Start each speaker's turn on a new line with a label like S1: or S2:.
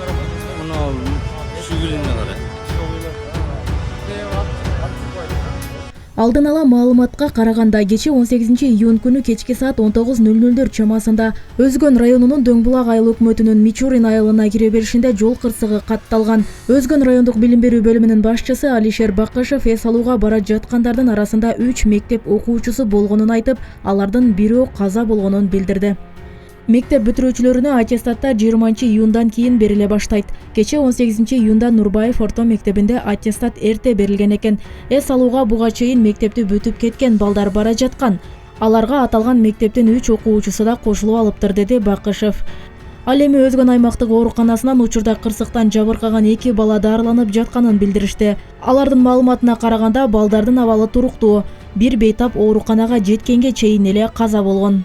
S1: Мына сүйгүлүнө карай.
S2: Алдын ала маалыматка караганда кечээ 18 июнь күнү кечки саат 19:00 чамасында Өзгөн районунун Дөңбулак айыл өкмөтүнүн Мичурин айылына кире беришинде жол кырсыгы катталган. Өзгөн райондук билим берүү бөлүмүнүн башчысы Алишер Бакышев эс алууга бара жаткандардын арасында 3 мектеп окуучусу болгонун айтып, алардын бирөө каза болгонун билдирди. Мектеп бүтүрүүчүлөрүнө аттестаттар 20-июндан кийин бериле баштайт. Кечээ 18-июнда Нурбаев орто мектебинде аттестат эрте берилген экен. Эс алууга буга чейин мектепти бүтүп кеткен балдар бара жаткан. Аларга аталган мектептин 3 окуучусу да кошулуп алыптыр, деди Бакышев. Ал эми Өзгөн аймактык ооруканасынан учурда кырсыктан жабыркаган 2 бала дарыланып жатканын билдиришти. Алардын маалыматына караганда балдардын абалы туруктуу. Бир бейтап ооруканага жеткенге чейин эле каза болгон.